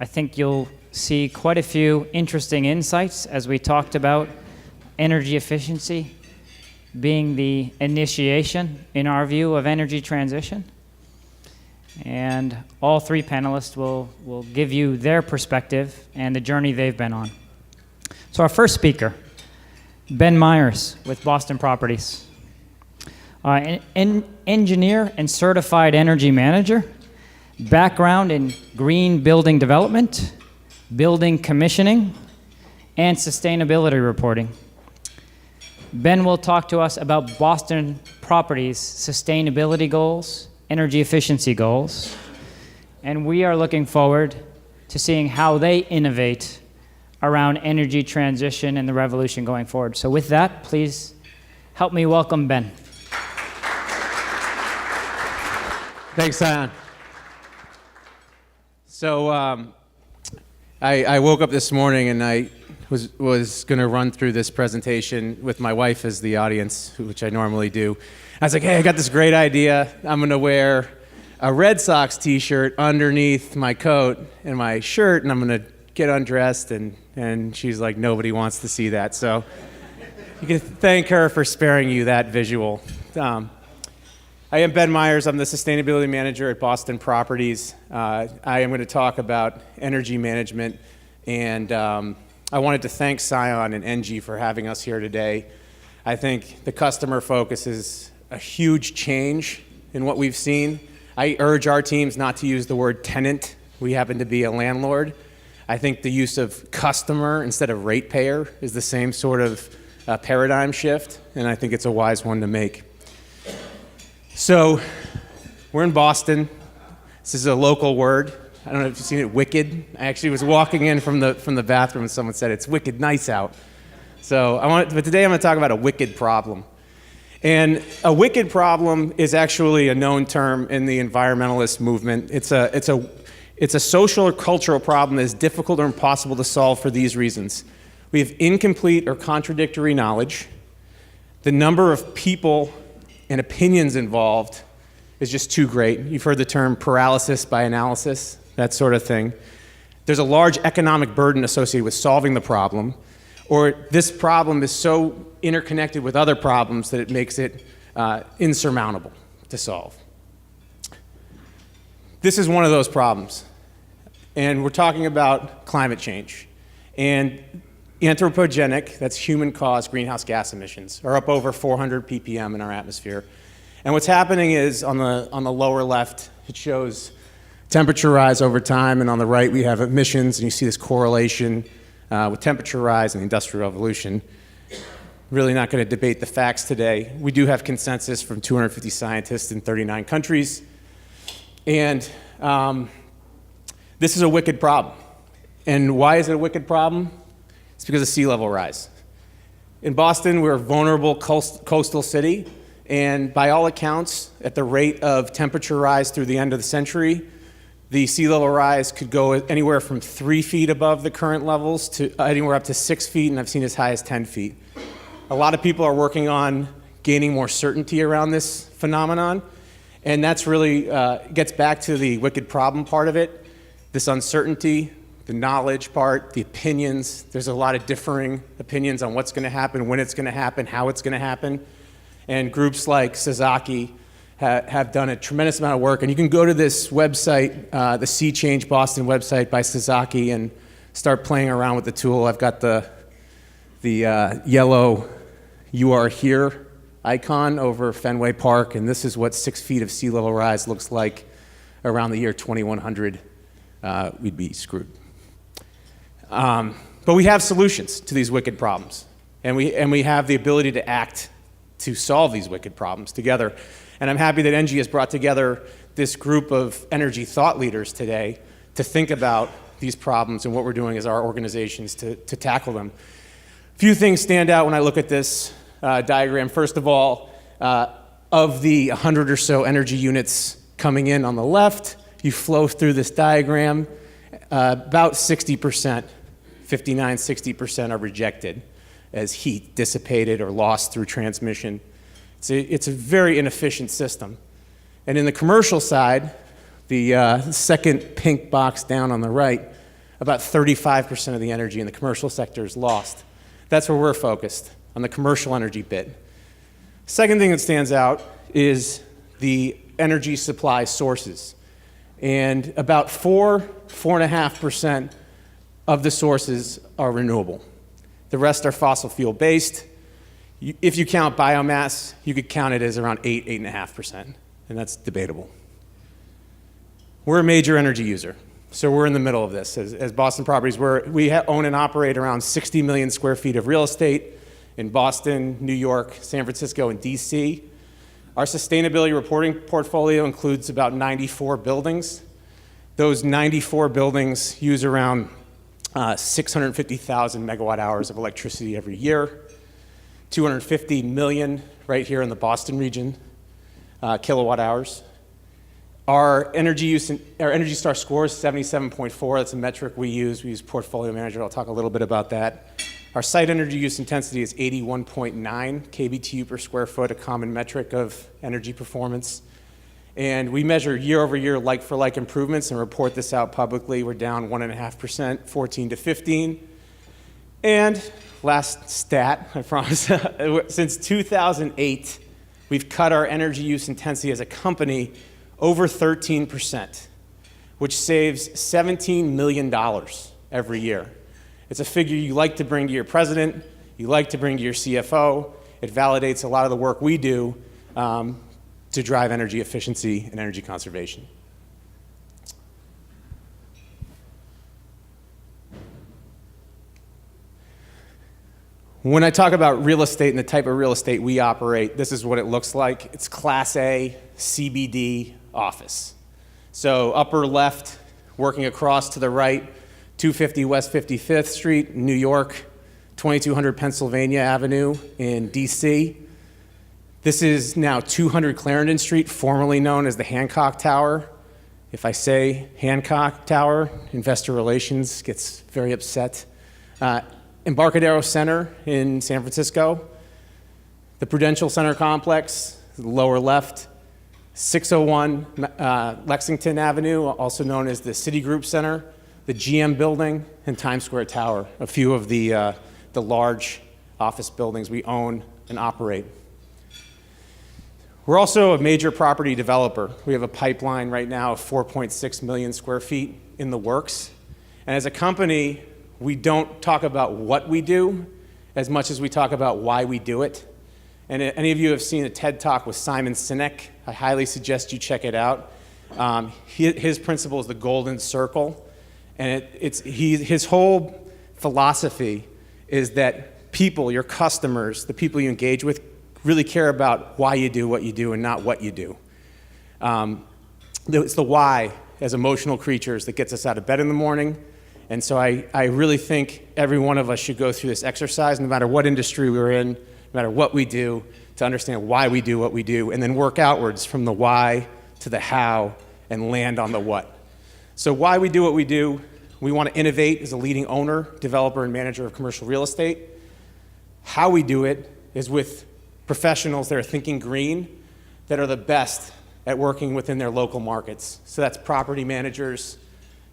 I think you'll see quite a few interesting insights as we talked about energy efficiency being the initiation, in our view, of energy transition. And all three panelists will give you their perspective and the journey they've been on. So our first speaker, Ben Myers with Boston Properties. An engineer and certified energy manager, background in green building development, building commissioning, and sustainability reporting. Ben will talk to us about Boston Properties' sustainability goals, energy efficiency goals, and we are looking forward to seeing how they innovate around energy transition and the revolution going forward. So with that, please help me welcome Ben. Thanks, Sion. So I woke up this morning and I was going to run through this presentation with my wife as the audience, which I normally do. I was like, hey, I got this great idea. I'm going to wear a Red Sox t-shirt underneath my coat and my shirt, and I'm going to get undressed, and she's like, nobody wants to see that. So you can thank her for sparing you that visual. I am Ben Myers. I'm the Sustainability Manager at Boston Properties. I am going to talk about energy management, and I wanted to thank Sion and ENGIE for having us here today. I think the customer focus is a huge change in what we've seen. I urge our teams not to use the word tenant. We happen to be a landlord. I think the use of customer instead of ratepayer is the same sort of paradigm shift, and I think it's a wise one to make. So we're in Boston. This is a local word. I don't know if you've seen it, wicked. I actually was walking in from the bathroom and someone said, it's wicked nice out. But today I'm going to talk about a wicked problem. And a wicked problem is actually a known term in the environmentalist movement. It's a social or cultural problem that is difficult or impossible to solve for these reasons. We have incomplete or contradictory knowledge. The number of people and opinions involved is just too great. You've heard the term paralysis by analysis, that sort of thing. There's a large economic burden associated with solving the problem, or this problem is so interconnected with other problems that it makes it insurmountable to solve. This is one of those problems, and we're talking about climate change. And anthropogenic, that's human-caused greenhouse gas emissions, are up over 400 ppm in our atmosphere. And what's happening is, on the lower left, it shows temperature rise over time, and on the right we have emissions, and you see this correlation with temperature rise and the Industrial Revolution. Really not going to debate the facts today. We do have consensus from 250 scientists in 39 countries. And this is a wicked problem. And why is it a wicked problem? It's because of sea level rise. In Boston, we're a vulnerable coastal city. And by all accounts, at the rate of temperature rise through the end of the century, the sea level rise could go anywhere from 3 feet above the current levels to anywhere up to 6 feet, and I've seen as high as 10 feet. A lot of people are working on gaining more certainty around this phenomenon, and that's really gets back to the wicked problem part of it. This uncertainty, the knowledge part, the opinions. There's a lot of differing opinions on what's going to happen, when it's going to happen, how it's going to happen. And groups like Sasaki have done a tremendous amount of work. And you can go to this website, the Sea Change Boston website by Sasaki, and start playing around with the tool. I've got the yellow "You Are Here" icon over Fenway Park, and this is what 6 feet of sea level rise looks like around the year 2100. We'd be screwed. But we have solutions to these wicked problems, and we have the ability to act to solve these wicked problems together. And I'm happy that ENGIE has brought together this group of energy thought leaders today to think about these problems and what we're doing as our organizations to tackle them. A few things stand out when I look at this diagram. First of all, of the 100 or so energy units coming in on the left, you flow through this diagram, about 60%, 59, 60% are rejected as heat dissipated or lost through transmission. It's a very inefficient system. And in the commercial side, the second pink box down on the right, About 35% of the energy in the commercial sector is lost. That's where we're focused, on the commercial energy bit. Second thing that stands out is the energy supply sources. And about 4.5% of the sources are renewable. The rest are fossil fuel based. If you count biomass, you could count it as around 8.5%, and that's debatable. We're a major energy user, so we're in the middle of this. As Boston Properties, we own and operate around 60 million square feet of real estate in Boston, New York, San Francisco, and DC. Our sustainability reporting portfolio includes about 94 buildings. Those 94 buildings use around 650,000 megawatt hours of electricity every year, 250 million right here in the Boston region, kilowatt hours. Our Energy Star score is 77.4. That's a metric we use. We use Portfolio Manager. I'll talk a little bit about that. Our site energy use intensity is 81.9 kBTU per square foot, a common metric of energy performance. And we measure year-over-year like-for-like improvements and report this out publicly. We're down 1.5%, 14 to 15. And last stat, I promise, since 2008, we've cut our energy use intensity as a company over 13%, which saves $17 million every year. It's a figure you like to bring to your president, you like to bring to your CFO. It validates a lot of the work we do to drive energy efficiency and energy conservation. When I talk about real estate and the type of real estate we operate, this is what it looks like. It's Class A, CBD office. So upper left, working across to the right, 250 West 55th Street, New York, 2200 Pennsylvania Avenue in DC. This is now 200 Clarendon Street, formerly known as the Hancock Tower. If I say Hancock Tower, investor relations gets very upset. Embarcadero Center in San Francisco, the Prudential Center Complex, lower left, 601 Lexington Avenue, also known as the Citigroup Center, the GM Building, and Times Square Tower, a few of the large office buildings we own and operate. We're also a major property developer. We have a pipeline right now of 4.6 million square feet in the works. And as a company, we don't talk about what we do as much as we talk about why we do it. And any of you have seen a TED Talk with Simon Sinek, I highly suggest you check it out. His principle is the golden circle. And his whole philosophy is that people, your customers, the people you engage with, really care about why you do what you do and not what you do. It's the why as emotional creatures that gets us out of bed in the morning. And so I really think every one of us should go through this exercise, no matter what industry we're in, no matter what we do, to understand why we do what we do, and then work outwards from the why to the how and land on the what. So why we do what we do: we want to innovate as a leading owner, developer, and manager of commercial real estate. How we do it is with professionals that are thinking green, that are the best at working within their local markets. So that's property managers,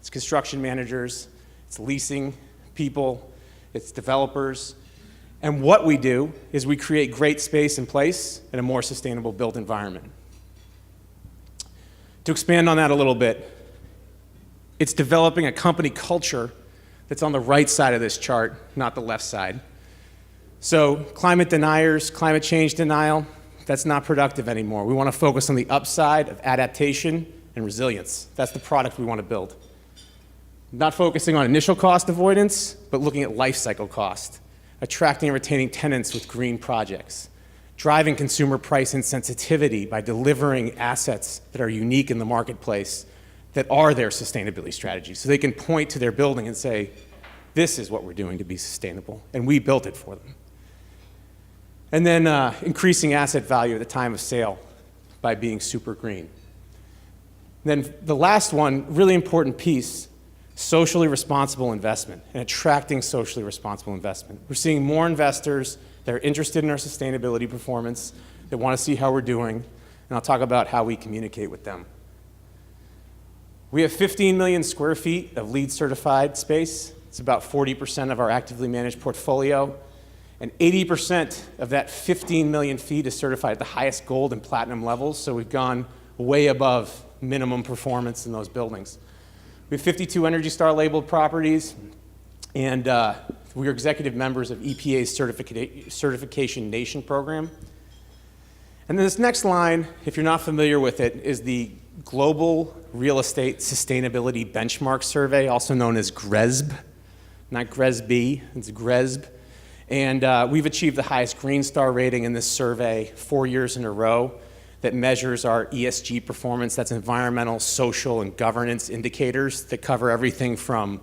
it's construction managers, it's leasing people, it's developers. And what we do is we create great space and place in a more sustainable built environment. To expand on that a little bit, it's developing a company culture that's on the right side of this chart, not the left side. So climate deniers, climate change denial, that's not productive anymore. We want to focus on the upside of adaptation and resilience. That's the product we want to build. Not focusing on initial cost avoidance, but looking at life cycle cost. Attracting and retaining tenants with green projects. Driving consumer price insensitivity by delivering assets that are unique in the marketplace that are their sustainability strategy. So they can point to their building and say, this is what we're doing to be sustainable, and we built it for them. And then increasing asset value at the time of sale by being super green. Then the last one, really important piece, socially responsible investment and attracting socially responsible investment. We're seeing more investors that are interested in our sustainability performance, that want to see how we're doing, and I'll talk about how we communicate with them. We have 15 million square feet of LEED certified space. It's about 40% of our actively managed portfolio. And 80% of that 15 million feet is certified at the highest gold and platinum levels, so we've gone way above minimum performance in those buildings. We have 52 Energy Star labeled properties, and we are executive members of EPA's Certification Nation program. And then this next line, if you're not familiar with it, is the Global Real Estate Sustainability Benchmark Survey, also known as GRESB. Not GRESB, it's GRESB. And we've achieved the highest Green Star rating in this survey 4 years in a row that measures our ESG performance. That's environmental, social, and governance indicators that cover everything from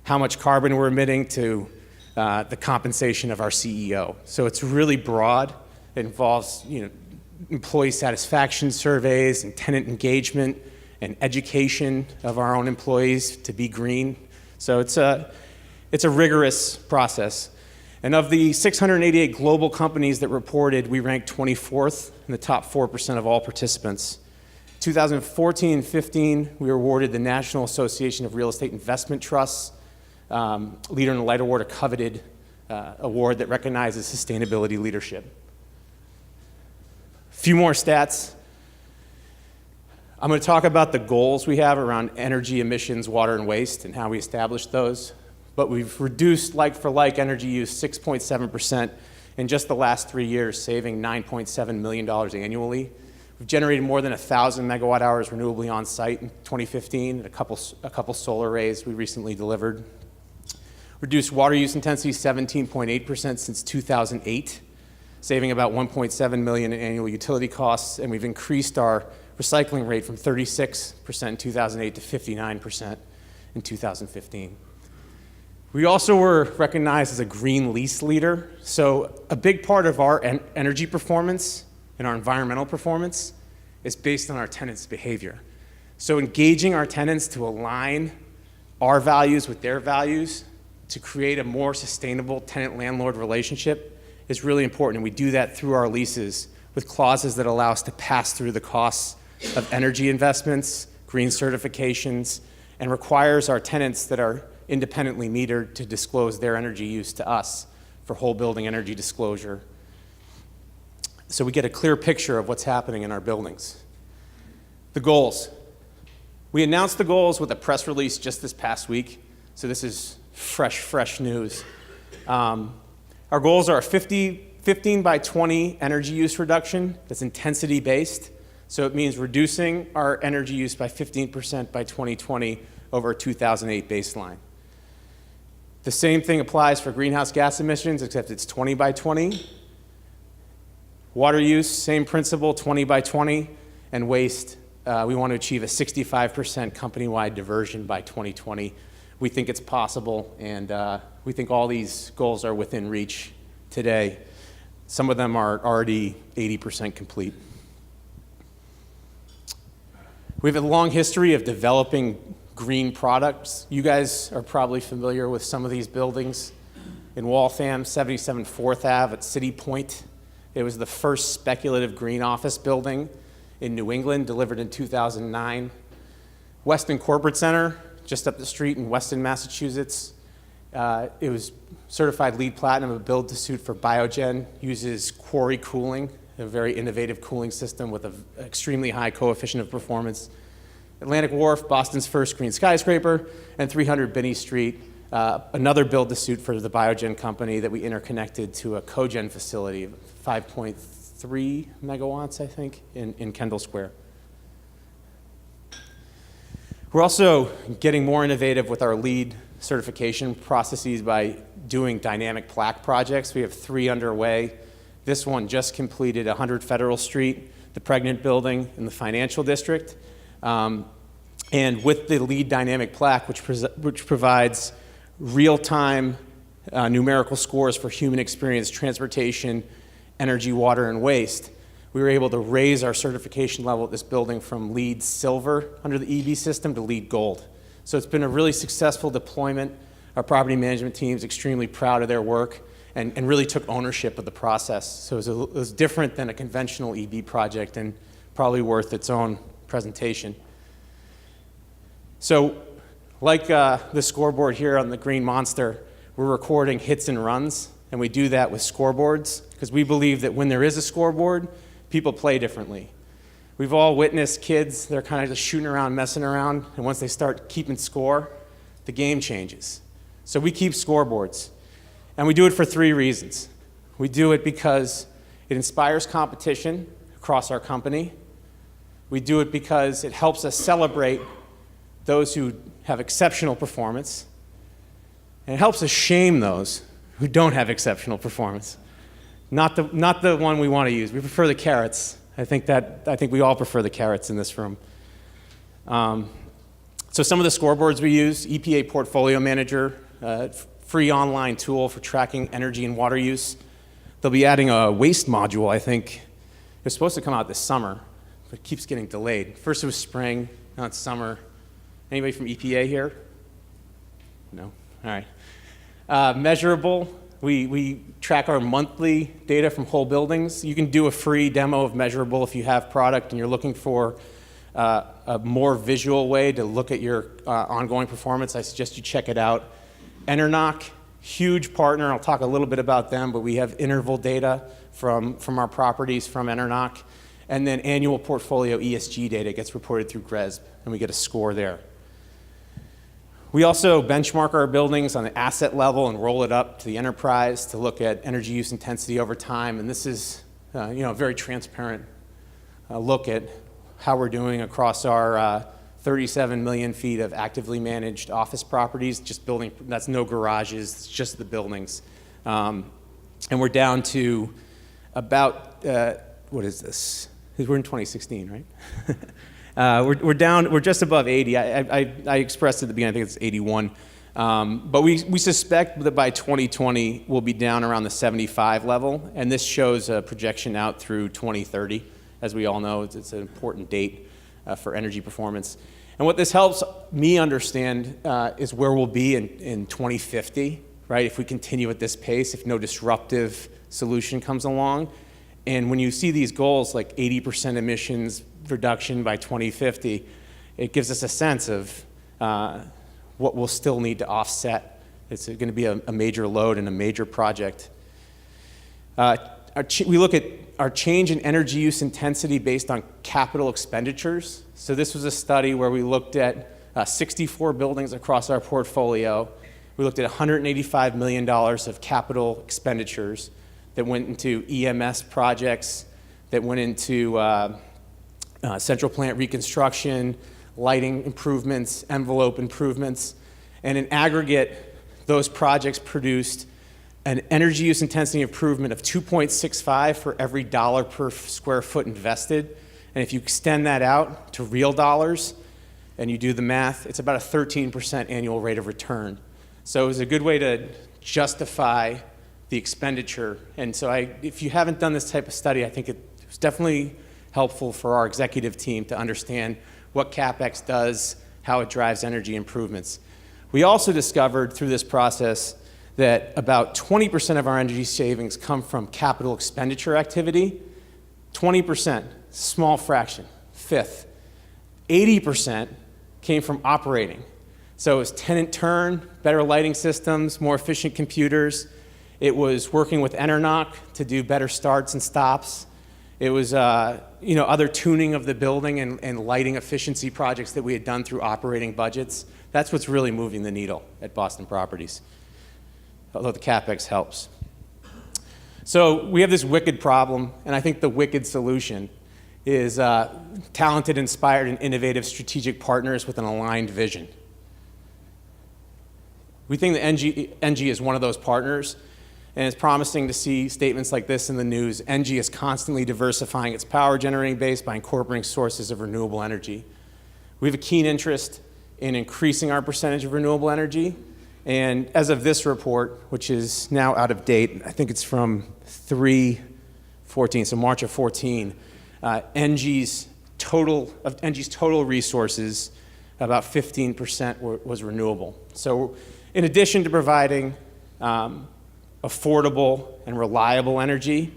how much carbon we're emitting to the compensation of our CEO. So it's really broad. It involves, employee satisfaction surveys and tenant engagement and education of our own employees to be green. So it's a rigorous process. And of the 688 global companies that reported, we ranked 24th in the top 4% of all participants. 2014 and 15, we were awarded the National Association of Real Estate Investment Trusts Leader in the Light Award, a coveted award that recognizes sustainability leadership. A few more stats. I'm going to talk about the goals we have around energy, emissions, water, and waste, and how we establish those. But we've reduced like-for-like energy use 6.7% in just the last 3 years, saving $9.7 million annually. We've generated more than 1,000 megawatt hours renewably on site in 2015, and a couple solar arrays we recently delivered. Reduced water use intensity 17.8% since 2008, saving about $1.7 million in annual utility costs, and we've increased our recycling rate from 36% in 2008 to 59% in 2015. We also were recognized as a green lease leader. So a big part of our energy performance and our environmental performance is based on our tenants' behavior. So engaging our tenants to align our values with their values to create a more sustainable tenant-landlord relationship is really important. And we do that through our leases with clauses that allow us to pass through the costs of energy investments, green certifications, and requires our tenants that are independently metered to disclose their energy use to us for whole building energy disclosure. So we get a clear picture of what's happening in our buildings. The goals. We announced the goals with a press release just this past week, so this is fresh news. Our goals are a 15 by 20 energy use reduction that's intensity based. So it means reducing our energy use by 15% by 2020 over a 2008 baseline. The same thing applies for greenhouse gas emissions, except it's 20 by 20. Water use, same principle, 20 by 20. And waste, we want to achieve a 65% company-wide diversion by 2020. We think it's possible, and we think all these goals are within reach today. Some of them are already 80% complete. We have a long history of developing green products. You guys are probably familiar with some of these buildings. In Waltham, 77 4th Ave at City Point. It was the first speculative green office building in New England, delivered in 2009. Weston Corporate Center, just up the street in Weston, Massachusetts. It was certified LEED Platinum, a build to suit for Biogen, uses quarry cooling, a very innovative cooling system with an extremely high coefficient of performance. Atlantic Wharf, Boston's first green skyscraper, and 300 Binney Street, another build to suit for the Biogen company that we interconnected to a cogen facility of 5.3 megawatts, I think, in Kendall Square. We're also getting more innovative with our LEED certification processes by doing dynamic plaque projects. We have 3 underway. This one just completed 100 Federal Street, the Pregnant Building, in the Financial District. And with the LEED dynamic plaque, which provides real-time numerical scores for human experience, transportation, energy, water, and waste, we were able to raise our certification level at this building from LEED Silver under the EB system to LEED Gold. So it's been a really successful deployment. Our property management team is extremely proud of their work and really took ownership of the process. So it was different than a conventional EB project and probably worth its own presentation. So like the scoreboard here on the Green Monster, we're recording hits and runs, and we do that with scoreboards because we believe that when there is a scoreboard, people play differently. We've all witnessed kids, they're kind of just shooting around, messing around, and once they start keeping score, the game changes. So we keep scoreboards, and we do it for 3 reasons. We do it because it inspires competition across our company. We do it because it helps us celebrate those who have exceptional performance, and it helps us shame those who don't have exceptional performance. Not the one we want to use. We prefer the carrots. I think we all prefer the carrots in this room. So some of the scoreboards we use: EPA Portfolio Manager, free online tool for tracking energy and water use. They'll be adding a waste module, I think. It's supposed to come out this summer, but it keeps getting delayed. First it was spring, now it's summer. Anybody from EPA here? No? All right. Measurable. We track our monthly data from whole buildings. You can do a free demo of Measurable if you have product and you're looking for a more visual way to look at your ongoing performance. I suggest you check it out. Enernoc, huge partner. I'll talk a little bit about them, but we have interval data from our properties from Enernoc. And then annual portfolio ESG data gets reported through GRESB, and we get a score there. We also benchmark our buildings on the asset level and roll it up to the enterprise to look at energy use intensity over time. And this is a very transparent look at how we're doing across our 37 million feet of actively managed office properties, just building, that's no garages, it's just the buildings. And we're down to about, what is this? We're in 2016, right? We're just above 80. I expressed at the beginning, I think it's 81. But we suspect that by 2020, we'll be down around the 75 level. And this shows a projection out through 2030. As we all know, it's an important date for energy performance. And what this helps me understand is where we'll be in 2050, right? If we continue at this pace, if no disruptive solution comes along. And when you see these goals, like 80% emissions reduction by 2050, it gives us a sense of what we'll still need to offset. It's going to be a major load and a major project. We look at our change in energy use intensity based on capital expenditures. So this was a study where we looked at 64 buildings across our portfolio. We looked at $185 million of capital expenditures that went into EMS projects, that went into central plant reconstruction, lighting improvements, envelope improvements. And in aggregate, those projects produced an energy use intensity improvement of 2.65 for every dollar per square foot invested. And if you extend that out to real dollars and you do the math, it's about a 13% annual rate of return. So it was a good way to justify the expenditure. And so if you haven't done this type of study, I think it's definitely helpful for our executive team to understand what CapEx does, how it drives energy improvements. We also discovered through this process that about 20% of our energy savings come from capital expenditure activity. 20%, small fraction, fifth. 80% came from operating. So it was tenant turn, better lighting systems, more efficient computers. It was working with Enernoc to do better starts and stops. It was other tuning of the building and lighting efficiency projects that we had done through operating budgets. That's what's really moving the needle at Boston Properties, although the CapEx helps. So we have this wicked problem, and I think the wicked solution is talented, inspired, and innovative strategic partners with an aligned vision. We think that ENGIE is one of those partners, and it's promising to see statements like this in the news. ENGIE is constantly diversifying its power generating base by incorporating sources of renewable energy. We have a keen interest in increasing our percentage of renewable energy, and as of this report, which is now out of date, I think it's from 3/14, so March of 14, ENGIE's total resources, about 15% was renewable. So in addition to providing affordable and reliable energy,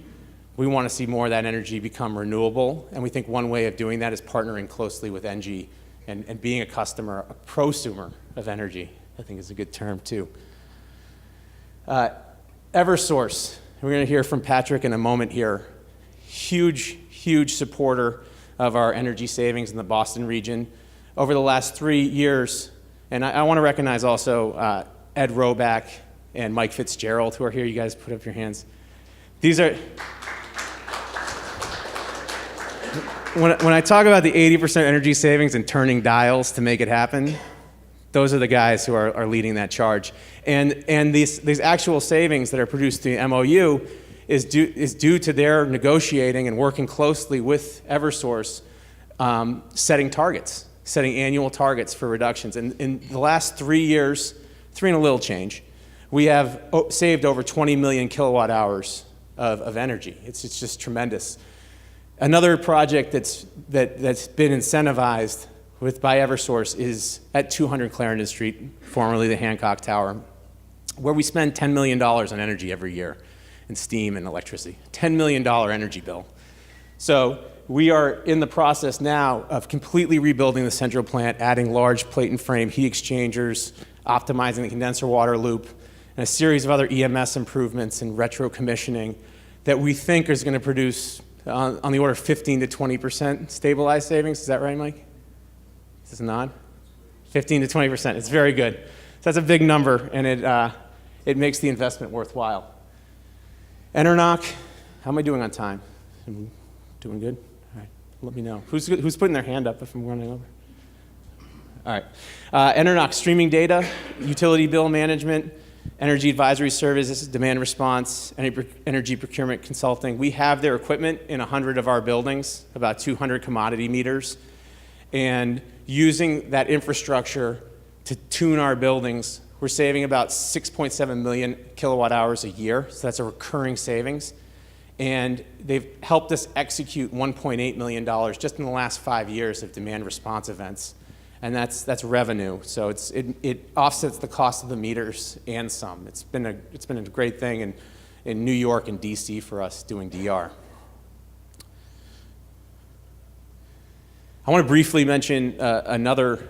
we want to see more of that energy become renewable, and we think one way of doing that is partnering closely with ENGIE and being a customer, a prosumer of energy, I think is a good term too. Eversource, we're going to hear from Patrick in a moment here. Huge supporter of our energy savings in the Boston region. Over the last 3 years, and I want to recognize also Ed Roback and Mike Fitzgerald, who are here. You guys put up your hands. These are, when I talk about the 80% energy savings and turning dials to make it happen, those are the guys who are leading that charge. And these actual savings that are produced through the MOU is due to their negotiating and working closely with Eversource, setting annual targets for reductions. And in the last 3 years, 3 and a little change, we have saved over 20 million kilowatt hours of energy. It's just tremendous. Another project that's been incentivized by Eversource is at 200 Clarendon Street, formerly the Hancock Tower, where we spend $10 million on energy every year in steam and electricity. $10 million energy bill. So we are in the process now of completely rebuilding the central plant, adding large plate and frame heat exchangers, optimizing the condenser water loop, and a series of other EMS improvements and retro commissioning that we think is going to produce on the order of 15 to 20% stabilized savings. Is that right, Mike? Is this a nod? 15 to 20%. It's very good. So that's a big number, and it makes the investment worthwhile. Enernoc, how am I doing on time? I'm doing good? All right, let me know. Who's putting their hand up if I'm running over? All right. Enernoc, streaming data, utility bill management, energy advisory services, demand response, energy procurement consulting. We have their equipment in 100 of our buildings, about 200 commodity meters. And using that infrastructure to tune our buildings, we're saving about 6.7 million kilowatt hours a year. So that's a recurring savings. And they've helped us execute $1.8 million just in the last 5 years of demand response events. And that's revenue. So it offsets the cost of the meters and some. It's been a great thing in New York and DC for us doing DR. I want to briefly mention another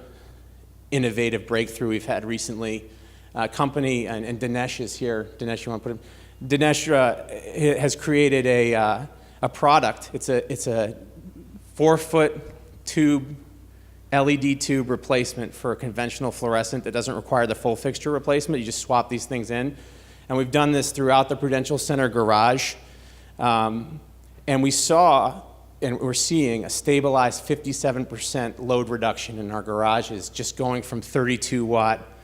innovative breakthrough we've had recently. A company, and Dinesh is here. Dinesh, you want to put him? Dinesh has created a product. It's a 4-foot tube, LED tube replacement for a conventional fluorescent that doesn't require the full fixture replacement. You just swap these things in. And we've done this throughout the Prudential Center garage. And we saw, and we're seeing, a stabilized 57% load reduction in our garages, just going from 32-watt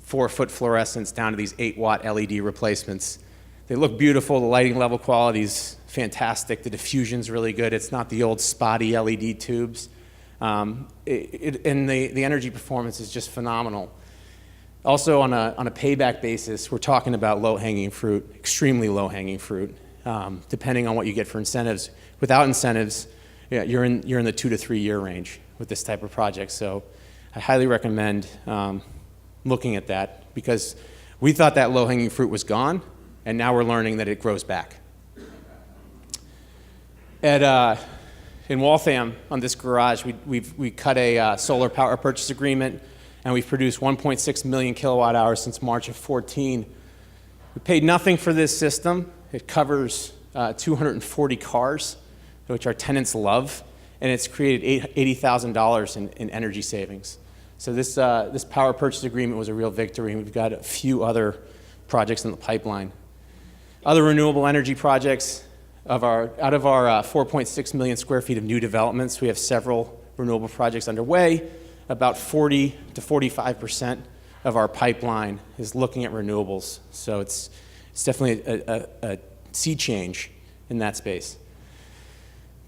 4-foot fluorescents down to these 8-watt LED replacements. They look beautiful. The lighting level quality is fantastic. The diffusion's really good. It's not the old spotty LED tubes. And the energy performance is just phenomenal. Also, on a payback basis, we're talking about low-hanging fruit, extremely low-hanging fruit, depending on what you get for incentives. Without incentives, you're in the 2 to 3 year range with this type of project. So I highly recommend looking at that, because we thought that low-hanging fruit was gone, and now we're learning that it grows back. In Waltham, on this garage, we cut a solar power purchase agreement, and we've produced 1.6 million kilowatt hours since March of 14. We paid nothing for this system. It covers 240 cars, which our tenants love, and it's created $80,000 in energy savings. So this power purchase agreement was a real victory, and we've got a few other projects in the pipeline. Other renewable energy projects, out of our 4.6 million square feet of new developments, we have several renewable projects underway. About 40 to 45% of our pipeline is looking at renewables. So it's definitely a sea change in that space.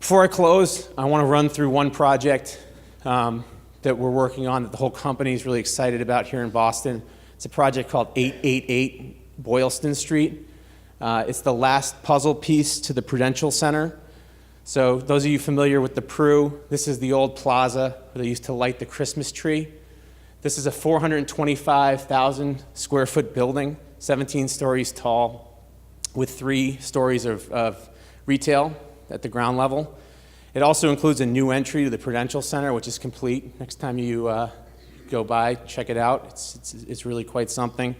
Before I close, I want to run through one project that we're working on that the whole company is really excited about here in Boston. It's a project called 888 Boylston Street. It's the last puzzle piece to the Prudential Center. So those of you familiar with the Pru, this is the old plaza where they used to light the Christmas tree. This is a 425,000 square foot building, 17 stories tall, with 3 stories of retail at the ground level. It also includes a new entry to the Prudential Center, which is complete. Next time you go by, check it out. It's really quite something.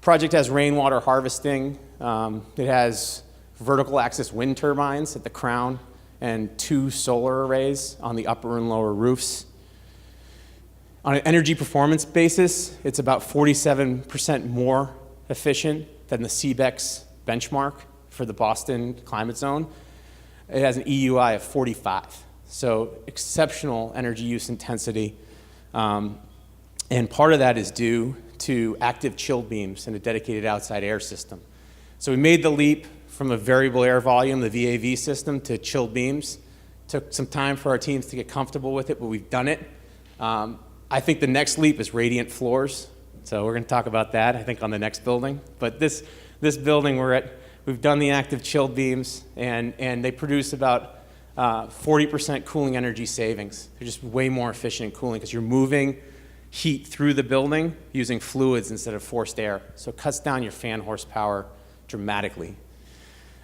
Project has rainwater harvesting. It has vertical axis wind turbines at the crown and 2 solar arrays on the upper and lower roofs. On an energy performance basis, it's about 47% more efficient than the CBEX benchmark for the Boston climate zone. It has an EUI of 45, so exceptional energy use intensity. And part of that is due to active chill beams and a dedicated outside air system. So we made the leap from a variable air volume, the VAV system, to chilled beams. Took some time for our teams to get comfortable with it, but we've done it. I think the next leap is radiant floors. So we're going to talk about that, I think, on the next building. But this building we've done the active chilled beams, and they produce about 40% cooling energy savings. They're just way more efficient in cooling because you're moving heat through the building using fluids instead of forced air. So it cuts down your fan horsepower dramatically.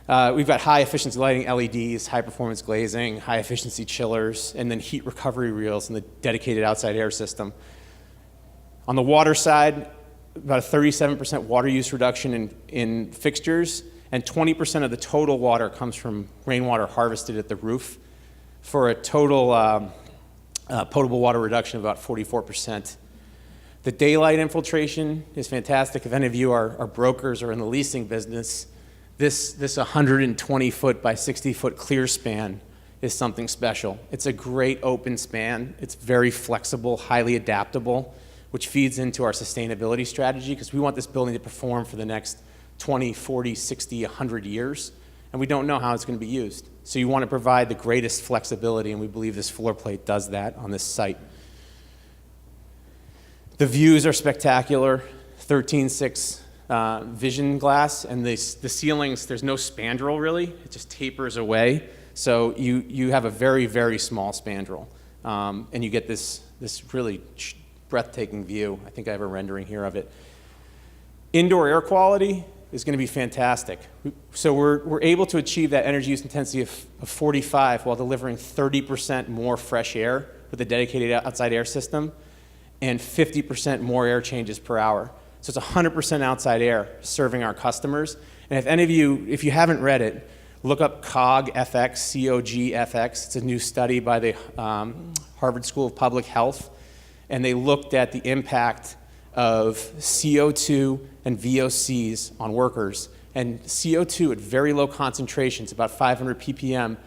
We've got high efficiency lighting, LEDs, high performance glazing, high efficiency chillers, and then heat recovery reels and the dedicated outside air system. On the water side, about a 37% water use reduction in fixtures, and 20% of the total water comes from rainwater harvested at the roof, for a total potable water reduction of about 44%. The daylight infiltration is fantastic. If any of you are brokers or in the leasing business, this 120-foot by 60-foot clear span is something special. It's a great open span. It's very flexible, highly adaptable, which feeds into our sustainability strategy, because we want this building to perform for the next 20, 40, 60, 100 years, and we don't know how it's going to be used. So you want to provide the greatest flexibility, and we believe this floor plate does that on this site. The views are spectacular, 13.6 vision glass, and the ceilings, there's no spandrel really, it just tapers away. So you have a very, very small spandrel, and you get this really breathtaking view. I think I have a rendering here of it. Indoor air quality is going to be fantastic. So we're able to achieve that energy use intensity of 45 while delivering 30% more fresh air with a dedicated outside air system and 50% more air changes per hour. So it's 100% outside air serving our customers. And if any of you, if you haven't read it, look up COG-FX, C-O-G-F-X. It's a new study by the Harvard School of Public Health. And they looked at the impact of CO2 and VOCs on workers. And CO2 at very low concentrations, about 500 ppm,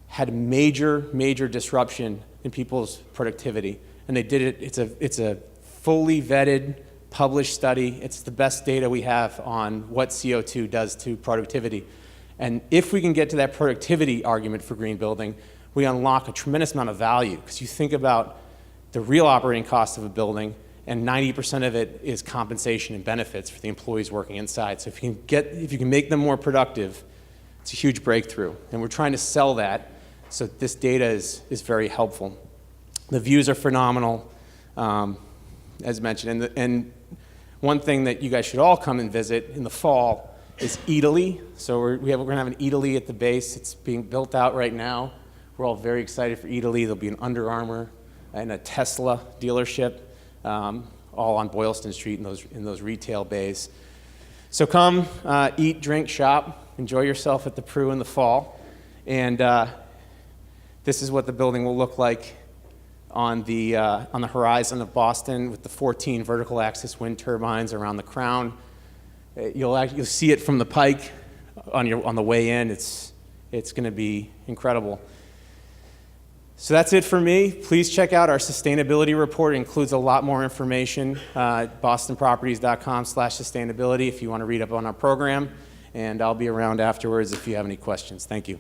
had major, major disruption in people's productivity. And they did it, it's a fully vetted, published study. It's the best data we have on what CO2 does to productivity. And if we can get to that productivity argument for green building, we unlock a tremendous amount of value, because you think about the real operating cost of a building, and 90% of it is compensation and benefits for the employees working inside. So if you can make them more productive, it's a huge breakthrough. And we're trying to sell that, so this data is very helpful. The views are phenomenal, as mentioned. And one thing that you guys should all come and visit in the fall is Italy. So we're going to have an Italy at the base. It's being built out right now. We're all very excited for Italy. There'll be an Under Armour and a Tesla dealership, all on Boylston Street in those retail bays. So come, eat, drink, shop, enjoy yourself at the Pru in the fall. And this is what the building will look like on the horizon of Boston, with the 14 vertical axis wind turbines around the crown. You'll see it from the pike on the way in. It's going to be incredible. So that's it for me. Please check out our sustainability report. It includes a lot more information, bostonproperties.com/sustainability if you want to read up on our program. And I'll be around afterwards if you have any questions. Thank you.